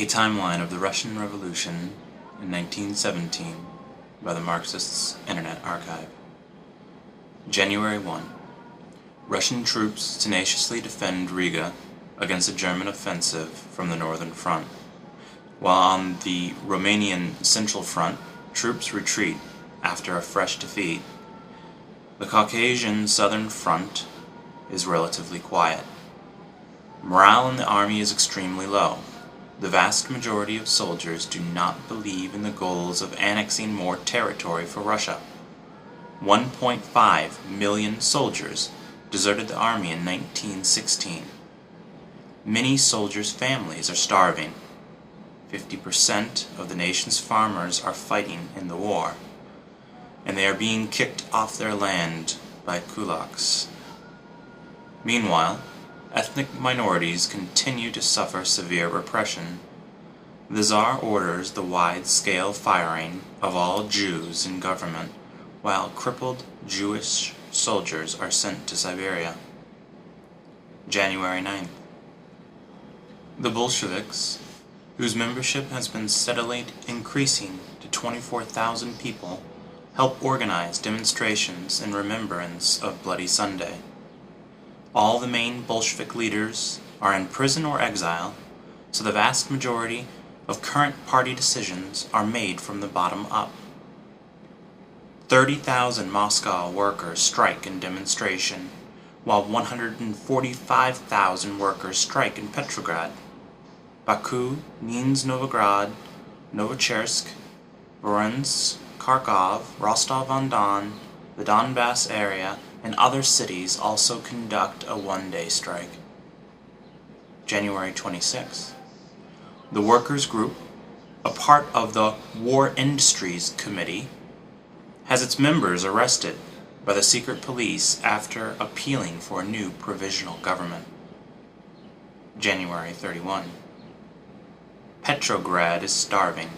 A Timeline of the Russian Revolution in 1917 by the Marxists' Internet Archive. January 1. Russian troops tenaciously defend Riga against a German offensive from the northern front, while on the Romanian Central Front, troops retreat after a fresh defeat. The Caucasian Southern Front is relatively quiet. Morale in the army is extremely low. The vast majority of soldiers do not believe in the goals of annexing more territory for Russia. 1.5 million soldiers deserted the army in 1916. Many soldiers' families are starving. 50% of the nation's farmers are fighting in the war, and they are being kicked off their land by kulaks. Meanwhile, ethnic minorities continue to suffer severe repression. The Tsar orders the wide-scale firing of all Jews in government, while crippled Jewish soldiers are sent to Siberia. January 9th. The Bolsheviks, whose membership has been steadily increasing to 24,000 people, help organize demonstrations in remembrance of Bloody Sunday. All the main Bolshevik leaders are in prison or exile, so the vast majority of current party decisions are made from the bottom up. 30,000 Moscow workers strike in demonstration, while 145,000 workers strike in Petrograd. Baku, Nizhny-Novgorod, Novochersk, Voronezh, Kharkov, Rostov-on-Don, the Donbass area, and other cities also conduct a one-day strike. January 26. The Workers' Group, a part of the War Industries Committee, has its members arrested by the secret police after appealing for a new provisional government. January 31. Petrograd is starving.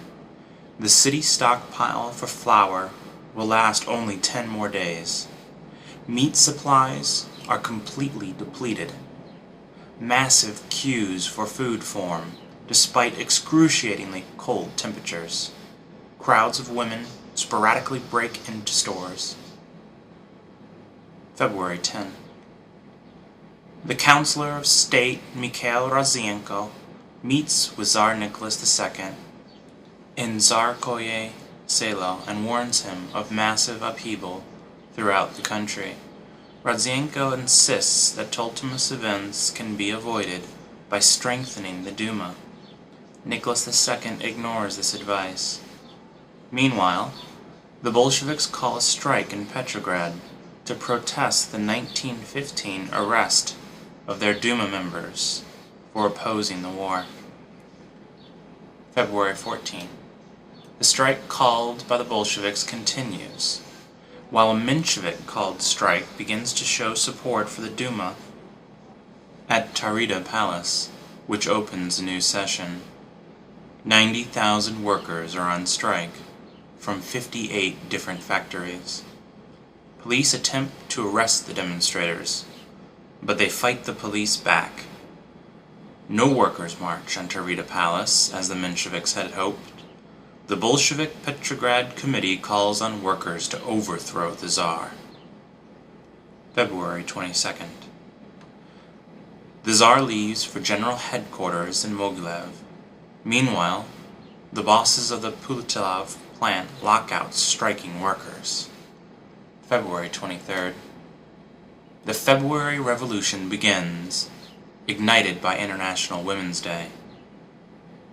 The city stockpile for flour will last only 10 more days. Meat supplies are completely depleted. Massive queues for food form, despite excruciatingly cold temperatures. Crowds of women sporadically break into stores. February 10. The Counselor of State Mikhail Rodzianko meets with Tsar Nicholas II in Tsarskoye Selo and warns him of massive upheaval throughout the country. Rodzianko insists that tumultuous events can be avoided by strengthening the Duma. Nicholas II ignores this advice. Meanwhile, the Bolsheviks call a strike in Petrograd to protest the 1915 arrest of their Duma members for opposing the war. February 14. The strike called by the Bolsheviks continues, while a Menshevik-called strike begins to show support for the Duma at Taurida Palace, which opens a new session. 90,000 workers are on strike from 58 different factories. Police attempt to arrest the demonstrators, but they fight the police back. No workers march on Taurida Palace, as the Mensheviks had hoped. The Bolshevik Petrograd Committee calls on workers to overthrow the Tsar. February 22nd. The Tsar leaves for general headquarters in Mogilev. Meanwhile, the bosses of the Pulatilov plant lock out striking workers. February 23rd. The February Revolution begins, ignited by International Women's Day.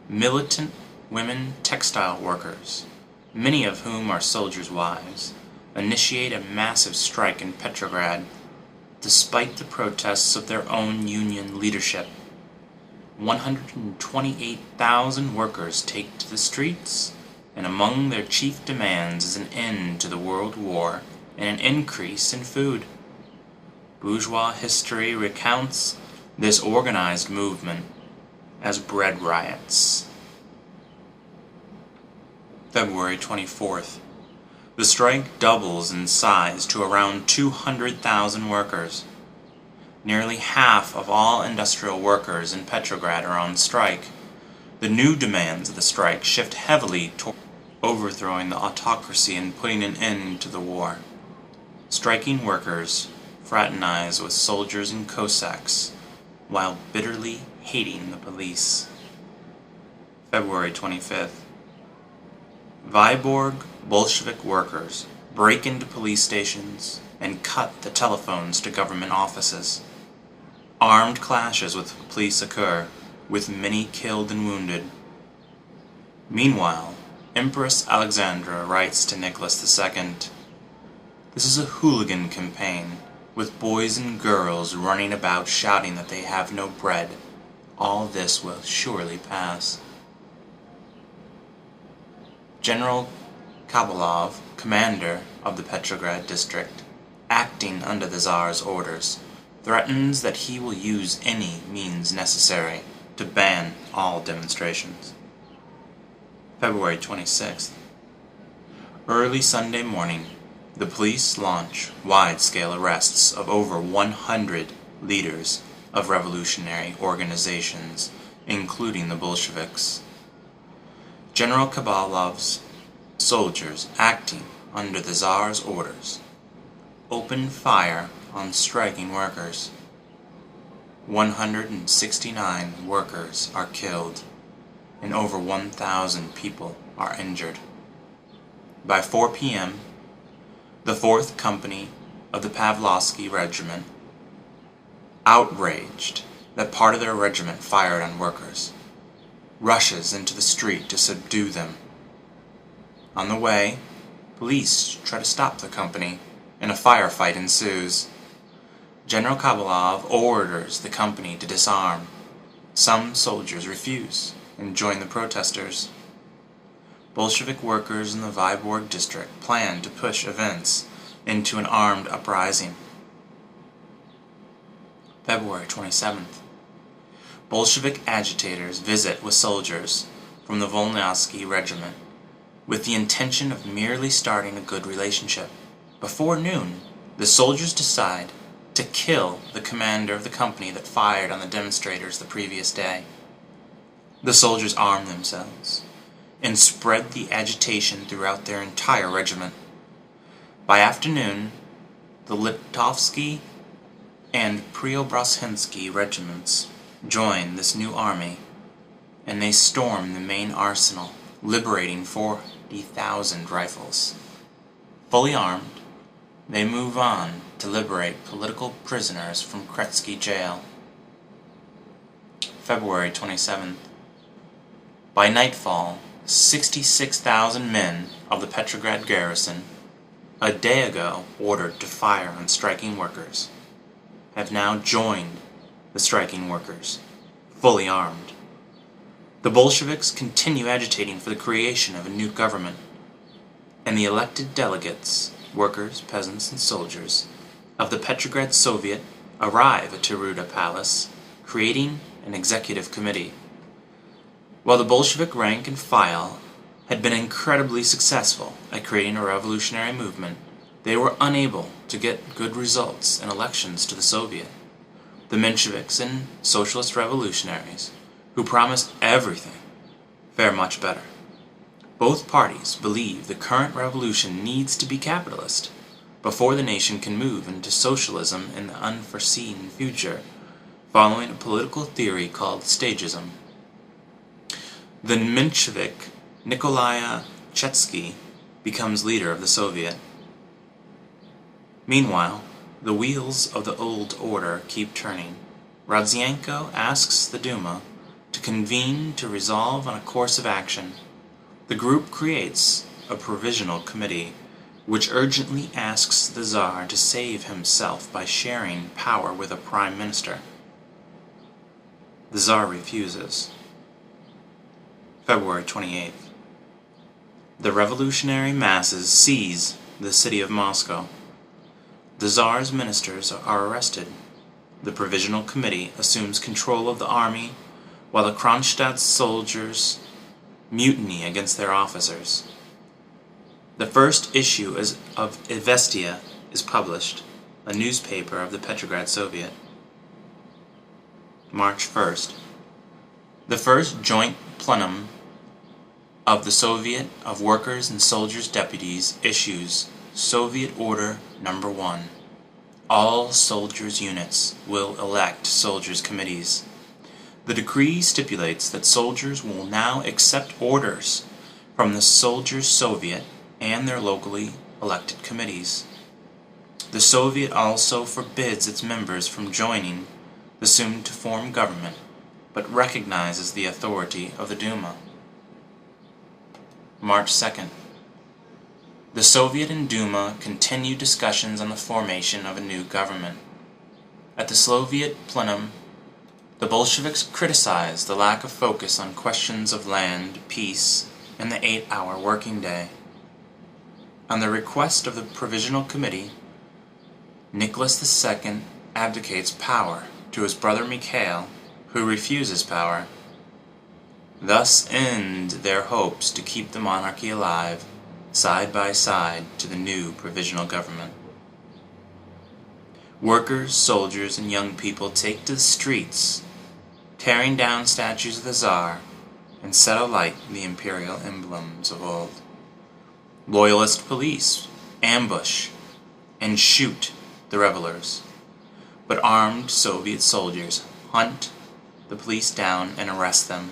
Militant women textile workers, many of whom are soldiers' wives, initiate a massive strike in Petrograd, despite the protests of their own union leadership. 128,000 workers take to the streets, and among their chief demands is an end to the World War and an increase in food. Bourgeois history recounts this organized movement as bread riots. February 24th. The strike doubles in size to around 200,000 workers. Nearly half of all industrial workers in Petrograd are on strike. The new demands of the strike shift heavily toward overthrowing the autocracy and putting an end to the war. Striking workers fraternize with soldiers and Cossacks while bitterly hating the police. February 25th. Vyborg Bolshevik workers break into police stations and cut the telephones to government offices. Armed clashes with police occur, with many killed and wounded. Meanwhile, Empress Alexandra writes to Nicholas II, "This is a hooligan campaign, with boys and girls running about shouting that they have no bread. All this will surely pass." General Khabalov, commander of the Petrograd district, acting under the Tsar's orders, threatens that he will use any means necessary to ban all demonstrations. February 26th. Early Sunday morning, the police launch wide-scale arrests of over 100 leaders of revolutionary organizations, including the Bolsheviks. General Khabalov's soldiers, acting under the Tsar's orders, opened fire on striking workers. 169 workers are killed, and over 1,000 people are injured. By 4 p.m., the 4th Company of the Pavlovsky Regiment, outraged that part of their regiment fired on workers, rushes into the street to subdue them. On the way, police try to stop the company, and a firefight ensues. General Khabalov orders the company to disarm. Some soldiers refuse and join the protesters. Bolshevik workers in the Vyborg district plan to push events into an armed uprising. February 27th. Bolshevik agitators visit with soldiers from the Volnovsky Regiment with the intention of merely starting a good relationship. Before noon, the soldiers decide to kill the commander of the company that fired on the demonstrators the previous day. The soldiers arm themselves and spread the agitation throughout their entire regiment. By afternoon, the Litovsky and Preobrazhensky regiments join this new army, and they storm the main arsenal, liberating 40,000 rifles. Fully armed, they move on to liberate political prisoners from Kretsky jail. February 27th. By nightfall, 66,000 men of the Petrograd garrison, a day ago ordered to fire on striking workers, have now joined the striking workers, fully armed. The Bolsheviks continue agitating for the creation of a new government, and the elected delegates, workers, peasants, and soldiers, of the Petrograd Soviet arrive at Taruda Palace, creating an executive committee. While the Bolshevik rank and file had been incredibly successful at creating a revolutionary movement, they were unable to get good results in elections to the Soviet. The Mensheviks and socialist revolutionaries, who promised everything, fare much better. Both parties believe the current revolution needs to be capitalist before the nation can move into socialism in the unforeseen future, following a political theory called stagism. The Menshevik Nikolai Chetsky becomes leader of the Soviet. Meanwhile, the wheels of the old order keep turning. Rodzianko asks the Duma to convene to resolve on a course of action. The group creates a provisional committee, which urgently asks the Tsar to save himself by sharing power with a prime minister. The Tsar refuses. February 28th. The revolutionary masses seize the city of Moscow. The Tsar's ministers are arrested. The Provisional Committee assumes control of the army, while the Kronstadt soldiers mutiny against their officers. The first issue of Izvestia is published, a newspaper of the Petrograd Soviet. March 1st. The first joint Plenum of the Soviet of Workers and Soldiers Deputies issues Soviet Order No. 1. All soldiers' units will elect soldiers' committees. The decree stipulates that soldiers will now accept orders from the Soldiers' Soviet and their locally elected committees. The Soviet also forbids its members from joining the soon-to-form government, but recognizes the authority of the Duma. March 2nd. The Soviet and Duma continue discussions on the formation of a new government. At the Soviet plenum, the Bolsheviks criticized the lack of focus on questions of land, peace, and the 8-hour working day. On the request of the Provisional Committee, Nicholas II abdicates power to his brother Mikhail, who refuses power. Thus end their hopes to keep the monarchy alive, side by side to the new provisional government. Workers, soldiers, and young people take to the streets, tearing down statues of the Tsar, and set alight the imperial emblems of old. Loyalist police ambush and shoot the revelers, but armed Soviet soldiers hunt the police down and arrest them.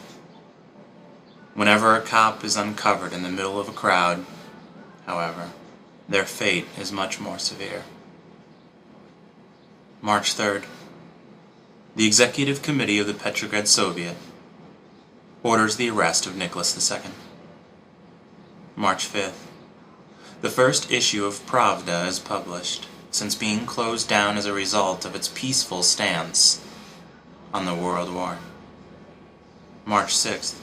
Whenever a cop is uncovered in the middle of a crowd, however, their fate is much more severe. March 3rd. The Executive Committee of the Petrograd Soviet orders the arrest of Nicholas II. March 5th. The first issue of Pravda is published, since being closed down as a result of its peaceful stance on the World War. March 6th.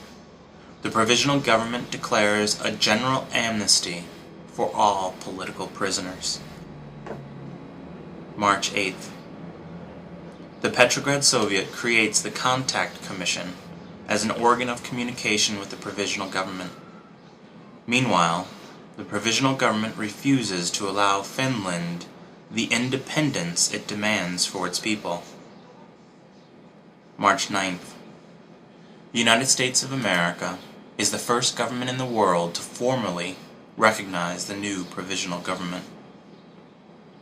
The Provisional Government declares a general amnesty for all political prisoners. March 8th. The Petrograd Soviet creates the Contact Commission as an organ of communication with the Provisional Government. Meanwhile, the Provisional Government refuses to allow Finland the independence it demands for its people. March 9th. The United States of America is the first government in the world to formally recognize the new provisional government.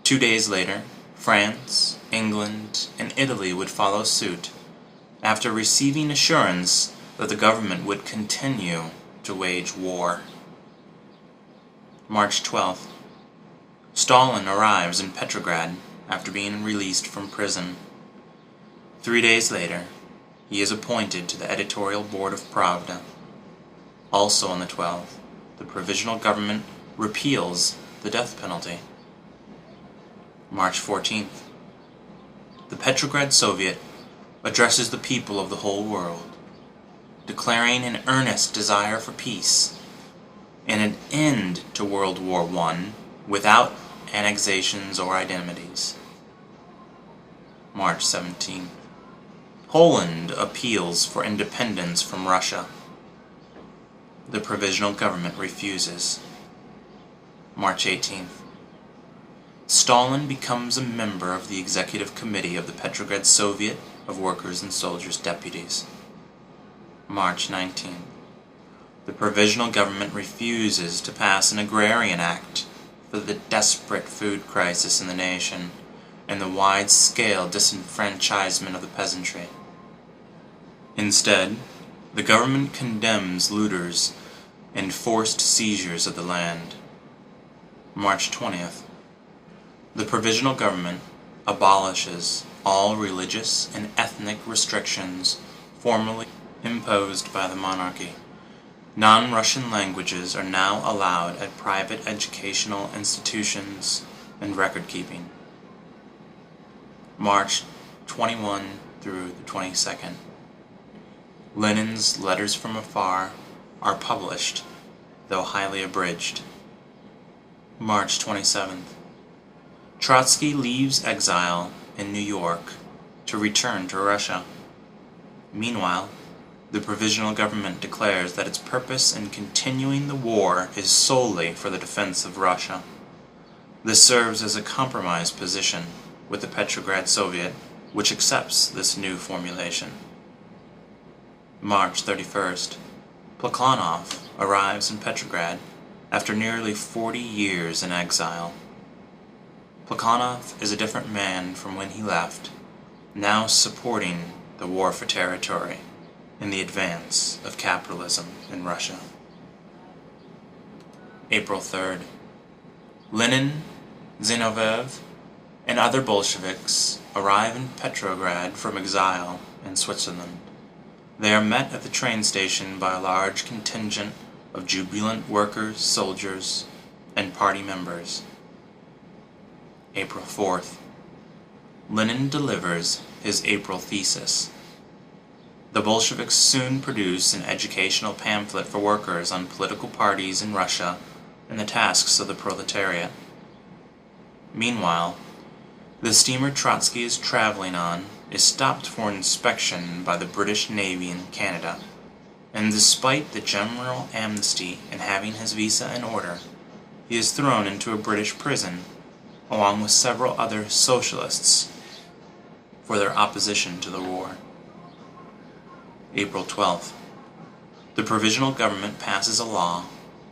2 days later, France, England, and Italy would follow suit, after receiving assurance that the government would continue to wage war. March 12th. Stalin arrives in Petrograd after being released from prison. 3 days later, he is appointed to the editorial board of Pravda. Also on the 12th, the provisional government repeals the death penalty. March 14th. The Petrograd Soviet addresses the people of the whole world, declaring an earnest desire for peace and an end to World War I without annexations or indemnities. March 17th. Poland appeals for independence from Russia. The provisional government refuses. March 18th. Stalin becomes a member of the Executive Committee of the Petrograd Soviet of Workers and Soldiers Deputies. March 19th. The provisional government refuses to pass an agrarian act for the desperate food crisis in the nation and the wide-scale disenfranchisement of the peasantry. Instead, the government condemns looters and forced seizures of the land. March 20th. The provisional government abolishes all religious and ethnic restrictions formerly imposed by the monarchy. Non-Russian languages are now allowed at private educational institutions and record-keeping. March 21 through the 22nd. Lenin's Letters from Afar are published, though highly abridged. March 27th. Trotsky leaves exile in New York to return to Russia. Meanwhile, the provisional government declares that its purpose in continuing the war is solely for the defense of Russia. This serves as a compromise position with the Petrograd Soviet, which accepts this new formulation. March 31st. Plekhanov arrives in Petrograd after nearly 40 years in exile. Plekhanov is a different man from when he left, now supporting the war for territory and the advance of capitalism in Russia. April 3rd. Lenin, Zinoviev, and other Bolsheviks arrive in Petrograd from exile in Switzerland. They are met at the train station by a large contingent of jubilant workers, soldiers, and party members. April 4th. Lenin delivers his April thesis. The Bolsheviks soon produce an educational pamphlet for workers on political parties in Russia and the tasks of the proletariat. Meanwhile, the steamer Trotsky is traveling on is stopped for inspection by the British Navy in Canada, and despite the general amnesty and having his visa in order, he is thrown into a British prison along with several other socialists for their opposition to the war. April 12th. The provisional government passes a law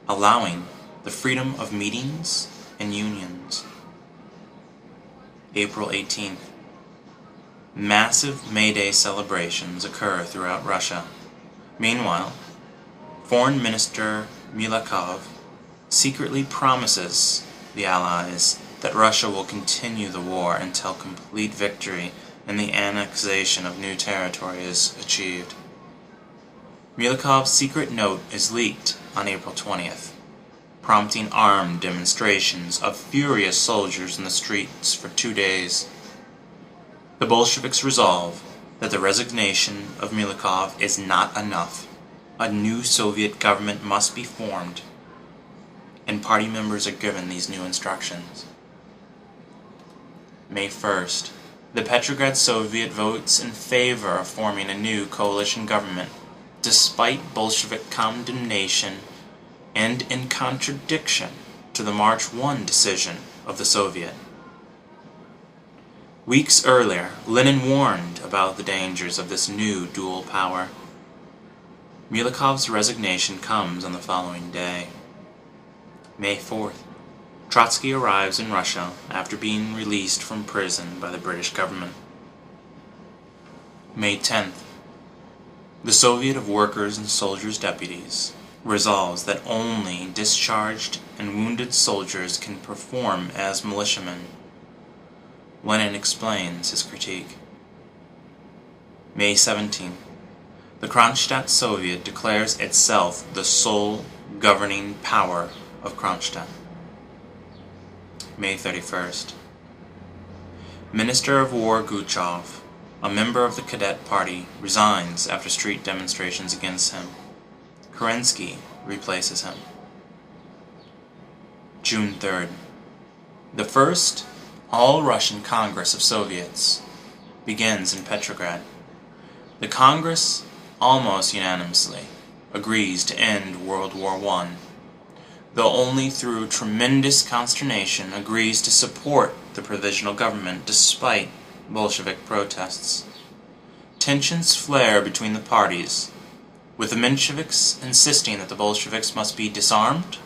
allowing the freedom of meetings and unions. April 18th. Massive May Day celebrations occur throughout Russia. Meanwhile, Foreign Minister Milakov secretly promises the Allies that Russia will continue the war until complete victory and the annexation of new territory is achieved. Milakov's secret note is leaked on April 20th, prompting armed demonstrations of furious soldiers in the streets for 2 days. The Bolsheviks resolve that the resignation of Milakov is not enough. A new Soviet government must be formed, and party members are given these new instructions. May 1st. The Petrograd Soviet votes in favor of forming a new coalition government, despite Bolshevik condemnation and in contradiction to the March 1 decision of the Soviet. Weeks earlier, Lenin warned about the dangers of this new dual power. Milakov's resignation comes on the following day. May 4th. Trotsky arrives in Russia after being released from prison by the British government. May 10th. The Soviet of Workers' and Soldiers' Deputies resolves that only discharged and wounded soldiers can perform as militiamen. Lenin explains his critique. May 17th. The Kronstadt Soviet declares itself the sole governing power of Kronstadt. May 31st. Minister of War Guchov, a member of the Cadet Party, resigns after street demonstrations against him. Kerensky replaces him. June 3rd. The first All-Russian Congress of Soviets begins in Petrograd. The Congress, almost unanimously, agrees to end World War I, though only through tremendous consternation agrees to support the provisional government despite Bolshevik protests. Tensions flare between the parties, with the Mensheviks insisting that the Bolsheviks must be disarmed,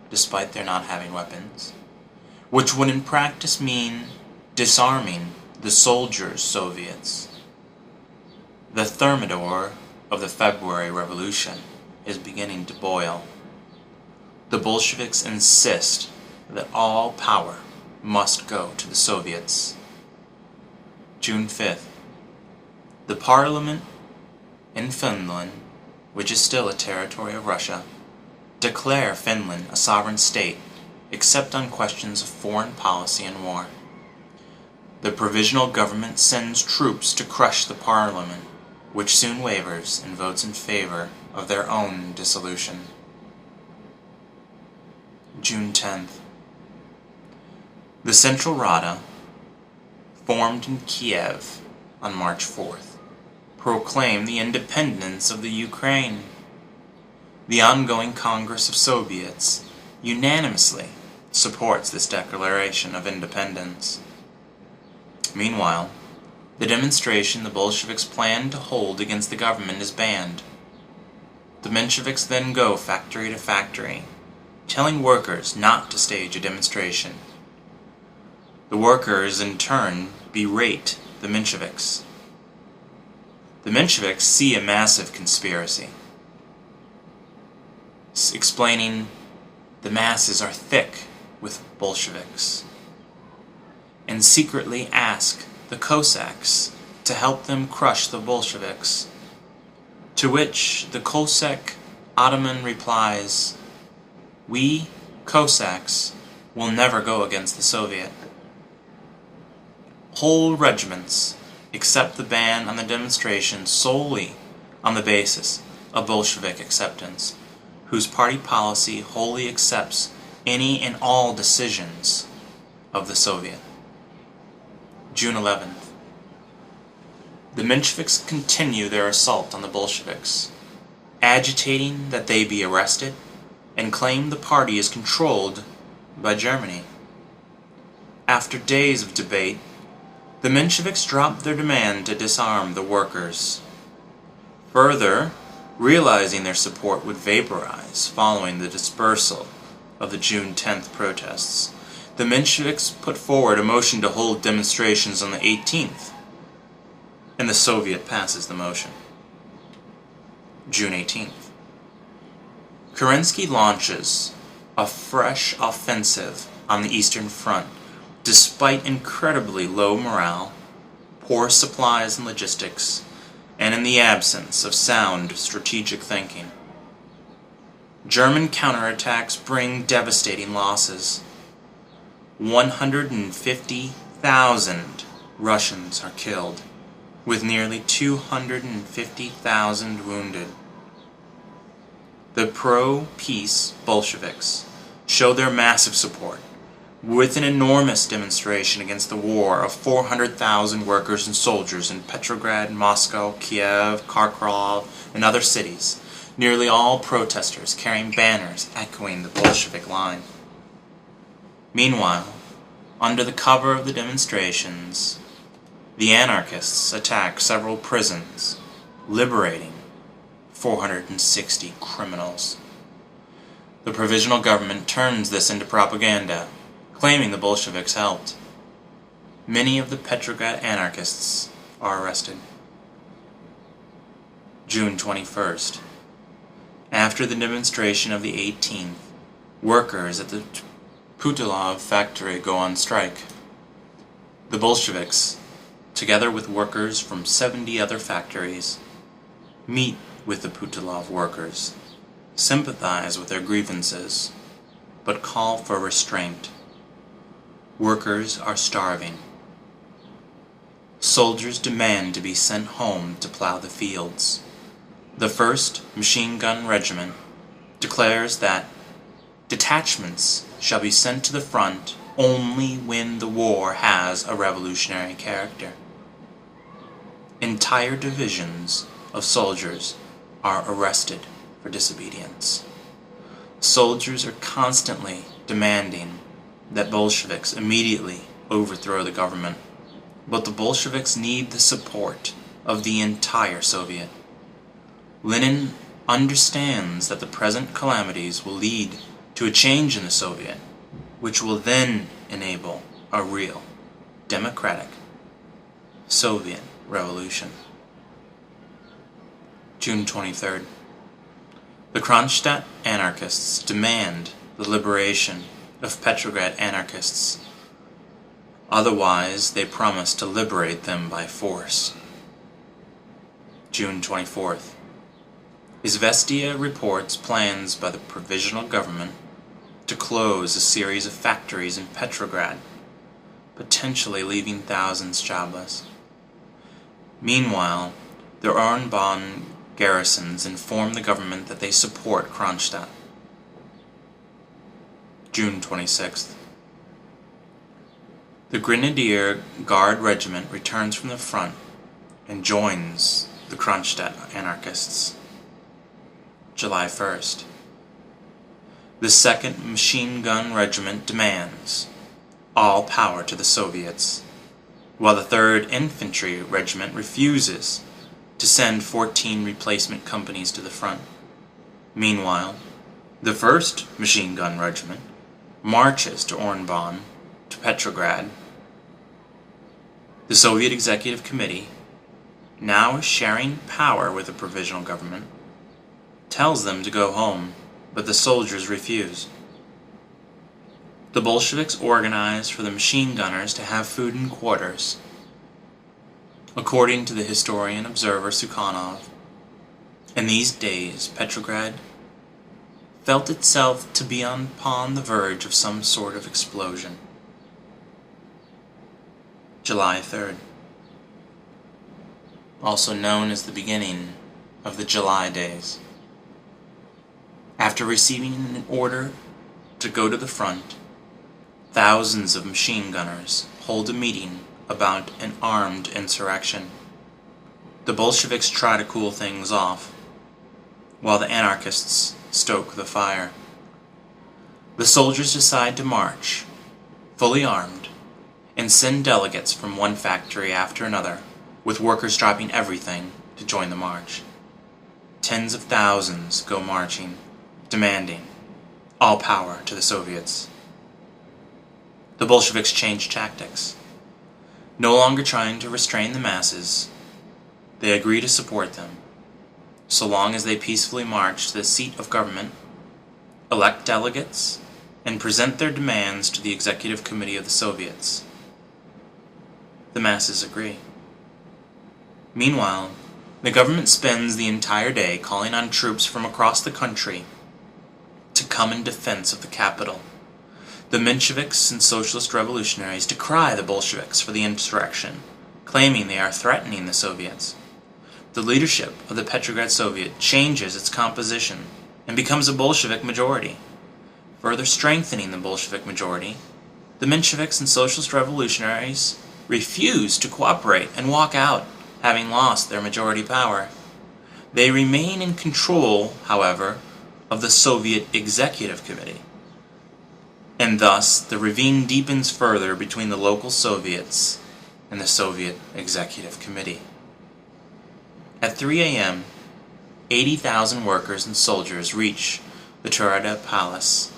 despite their not having weapons, which would in practice mean disarming the soldiers' Soviets. The thermidor of the February Revolution is beginning to boil. The Bolsheviks insist that all power must go to the Soviets. June 5th. The Parliament in Finland, which is still a territory of Russia, declare Finland a sovereign state, except on questions of foreign policy and war. The provisional government sends troops to crush the Parliament, which soon wavers and votes in favor of their own dissolution. June 10th. The Central Rada, formed in Kiev on March 4th, proclaimed the independence of the Ukraine. The ongoing Congress of Soviets unanimously supports this declaration of independence. Meanwhile, the demonstration the Bolsheviks plan to hold against the government is banned. The Mensheviks then go factory to factory, telling workers not to stage a demonstration. The workers, in turn, berate the Mensheviks. The Mensheviks see a massive conspiracy, explaining the masses are thick with Bolsheviks, and secretly ask the Cossacks to help them crush the Bolsheviks, to which the Cossack ataman replies, "We, Cossacks, will never go against the Soviet." Whole regiments accept the ban on the demonstration solely on the basis of Bolshevik acceptance, whose party policy wholly accepts any and all decisions of the Soviet. June 11th. The Mensheviks continue their assault on the Bolsheviks, agitating that they be arrested, and claim the party is controlled by Germany. After days of debate, the Mensheviks dropped their demand to disarm the workers. Further, realizing their support would vaporize following the dispersal of the June 10th protests, the Mensheviks put forward a motion to hold demonstrations on the 18th, and the Soviet passes the motion. June 18th. Kerensky launches a fresh offensive on the Eastern Front, despite incredibly low morale, poor supplies and logistics, and in the absence of sound strategic thinking. German counterattacks bring devastating losses. 150,000 Russians are killed, with nearly 250,000 wounded. The pro-peace Bolsheviks show their massive support, with an enormous demonstration against the war of 400,000 workers and soldiers in Petrograd, Moscow, Kiev, Kharkov, and other cities, nearly all protesters carrying banners echoing the Bolshevik line. Meanwhile, under the cover of the demonstrations, the anarchists attack several prisons, liberating 460 criminals. The provisional government turns this into propaganda, claiming the Bolsheviks helped. Many of the Petrograd anarchists are arrested. June 21st. After the demonstration of the 18th, workers at the Putilov factory go on strike. The Bolsheviks, together with workers from 70 other factories, meet with the Putilov workers, sympathize with their grievances, but call for restraint. Workers are starving. Soldiers demand to be sent home to plow the fields. The 1st Machine Gun Regiment declares that detachments shall be sent to the front only when the war has a revolutionary character. Entire divisions of soldiers are arrested for disobedience. Soldiers are constantly demanding that Bolsheviks immediately overthrow the government, but the Bolsheviks need the support of the entire Soviet. Lenin understands that the present calamities will lead to a change in the Soviet, which will then enable a real, democratic Soviet revolution. June 23rd. The Kronstadt anarchists demand the liberation of Petrograd anarchists. Otherwise, they promise to liberate them by force. June 24th. Izvestia reports plans by the provisional government to close a series of factories in Petrograd, potentially leaving thousands jobless. Meanwhile, the Oranienbaum garrisons inform the government that they support Kronstadt. June 26th. The Grenadier Guard Regiment returns from the front and joins the Kronstadt anarchists. July 1st. The 2nd Machine Gun Regiment demands all power to the Soviets, while the 3rd Infantry Regiment refuses to send 14 replacement companies to the front. Meanwhile, the 1st Machine Gun Regiment marches to Ornbon, to Petrograd. The Soviet Executive Committee, now sharing power with the provisional government, tells them to go home, but the soldiers refuse. The Bolsheviks organize for the machine gunners to have food in quarters. According to the historian observer Sukhanov, in these days Petrograd felt itself to be upon the verge of some sort of explosion. July 3rd, also known as the beginning of the July Days. After receiving an order to go to the front, thousands of machine gunners hold a meeting about an armed insurrection. The Bolsheviks try to cool things off, while the anarchists stoke the fire. The soldiers decide to march, fully armed, and send delegates from one factory after another, with workers dropping everything to join the march. Tens of thousands go marching, demanding all power to the Soviets. The Bolsheviks change tactics. No longer trying to restrain the masses, they agree to support them, so long as they peacefully march to the seat of government, elect delegates, and present their demands to the Executive Committee of the Soviets. The masses agree. Meanwhile, the government spends the entire day calling on troops from across the country to come in defense of the capital. The Mensheviks and Socialist Revolutionaries decry the Bolsheviks for the insurrection, claiming they are threatening the Soviets. The leadership of the Petrograd Soviet changes its composition and becomes a Bolshevik majority. Further strengthening the Bolshevik majority, the Mensheviks and Socialist Revolutionaries refuse to cooperate and walk out, having lost their majority power. They remain in control, however, of the Soviet Executive Committee. And thus, the ravine deepens further between the local Soviets and the Soviet Executive Committee. At 3 a.m., 80,000 workers and soldiers reach the Turada Palace.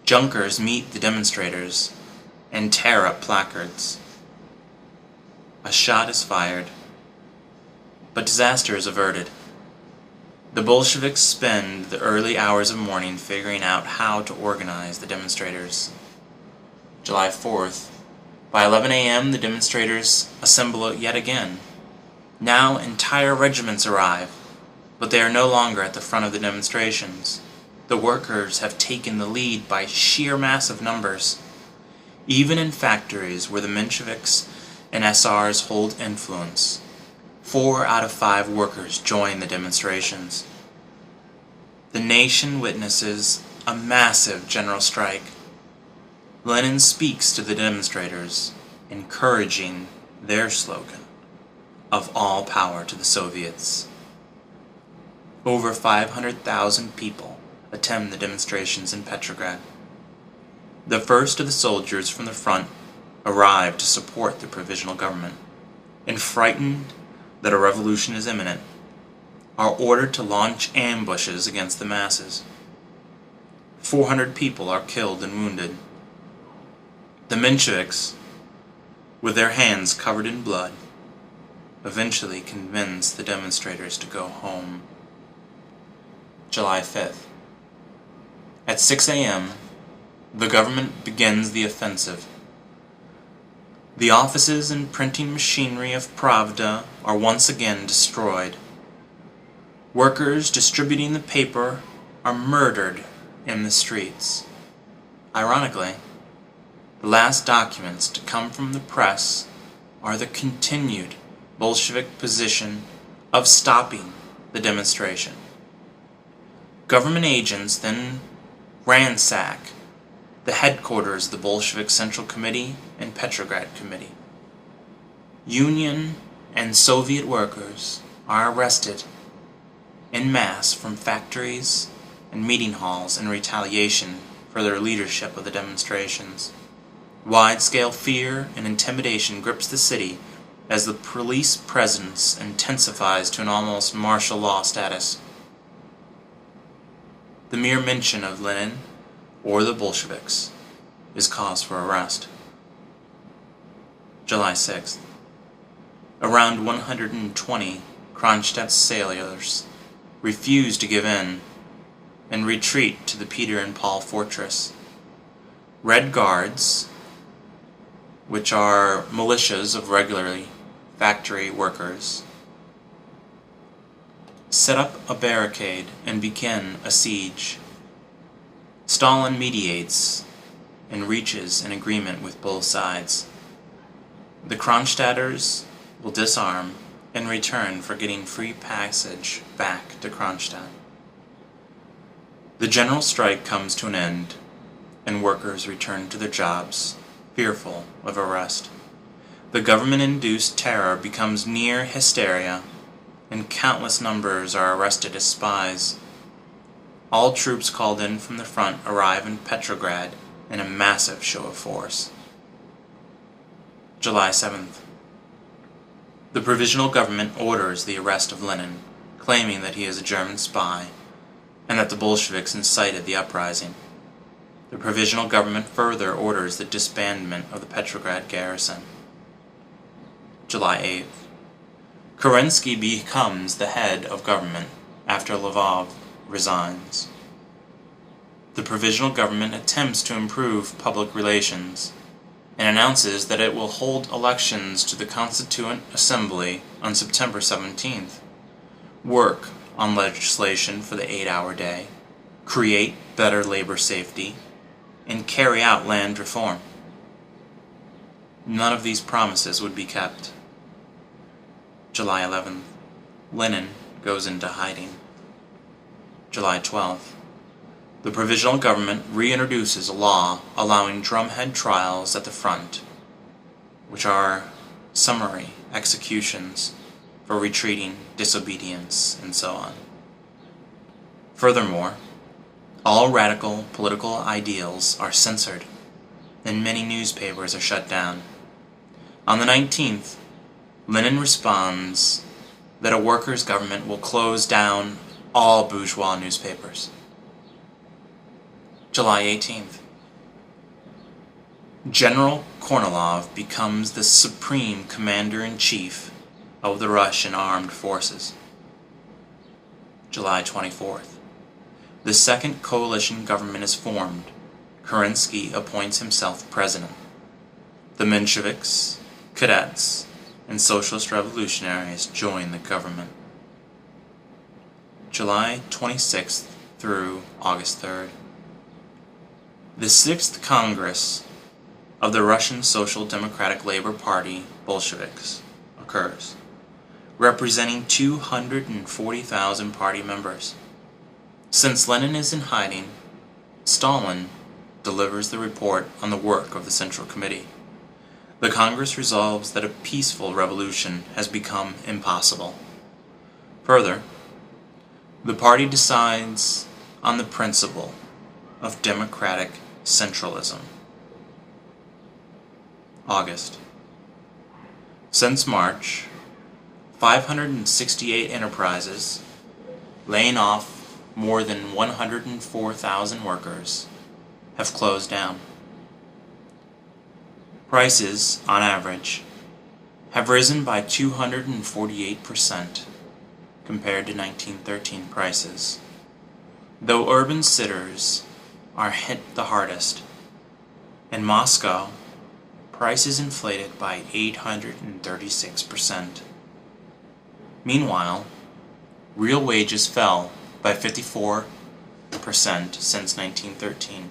Junkers meet the demonstrators and tear up placards. A shot is fired, but disaster is averted. The Bolsheviks spend the early hours of morning figuring out how to organize the demonstrators. July 4th, by 11 a.m. the demonstrators assemble yet again. Now entire regiments arrive, but they are no longer at the front of the demonstrations. The workers have taken the lead by sheer mass of numbers. Even in factories where the Mensheviks and SRs hold influence, 4 out of 5 workers join the demonstrations. The nation witnesses a massive general strike. Lenin speaks to the demonstrators, encouraging their slogan of all power to the Soviets. Over 500,000 people attend the demonstrations in Petrograd. The first of the soldiers from the front arrive to support the provisional government, and frightened that a revolution is imminent, are ordered to launch ambushes against the masses. 400 people are killed and wounded. The Mensheviks, with their hands covered in blood, eventually convince the demonstrators to go home. July 5th. At 6 a.m., the government begins the offensive. The offices and printing machinery of Pravda are once again destroyed. Workers distributing the paper are murdered in the streets. Ironically, the last documents to come from the press are the continued Bolshevik position of stopping the demonstration. Government agents then ransack the headquarters of the Bolshevik Central Committee and Petrograd Committee. Union and Soviet workers are arrested en masse from factories and meeting halls in retaliation for their leadership of the demonstrations. Wide-scale fear and intimidation grips the city as the police presence intensifies to an almost martial law status. The mere mention of Lenin or the Bolsheviks is cause for arrest. July 6th. Around 120 Kronstadt sailors refuse to give in and retreat to the Peter and Paul fortress. Red Guards, which are militias of regularly factory workers, set up a barricade and begin a siege. Stalin mediates and reaches an agreement with both sides. The Kronstadters will disarm and return for getting free passage back to Kronstadt. The general strike comes to an end, and workers return to their jobs, fearful of arrest. The government-induced terror becomes near hysteria, and countless numbers are arrested as spies. All troops called in from the front arrive in Petrograd in a massive show of force. July 7th. The provisional government orders the arrest of Lenin, claiming that he is a German spy, and that the Bolsheviks incited the uprising. The provisional government further orders the disbandment of the Petrograd garrison. July 8th. Kerensky becomes the head of government after Lvov resigns. The provisional government attempts to improve public relations and announces that it will hold elections to the Constituent Assembly on September 17th, work on legislation for the 8-hour day, create better labor safety, and carry out land reform. None of these promises would be kept. July 11th. Lenin goes into hiding. July 12th. The provisional government reintroduces a law allowing drumhead trials at the front, which are summary executions for retreating, disobedience, and so on. Furthermore, all radical political ideals are censored, and many newspapers are shut down. On the 19th, Lenin responds that a workers' government will close down all bourgeois newspapers. July 18th. General Kornilov becomes the supreme commander-in-chief of the Russian armed forces. July 24th. The second coalition government is formed. Kerensky appoints himself president. The Mensheviks, cadets, and socialist revolutionaries join the government. July 26th through August 3rd. The 6th Congress of the Russian Social Democratic Labor Party Bolsheviks occurs, representing 240,000 party members. Since Lenin is in hiding, Stalin delivers the report on the work of the Central Committee. The Congress resolves that a peaceful revolution has become impossible. Further, the party decides on the principle of democratic centralism. August. Since March, 568 enterprises, laying off more than 104,000 workers, have closed down. Prices, on average, have risen by 248% compared to 1913 prices, though urban centers are hit the hardest. In Moscow, prices inflated by 836%. Meanwhile, real wages fell by 54% since 1913.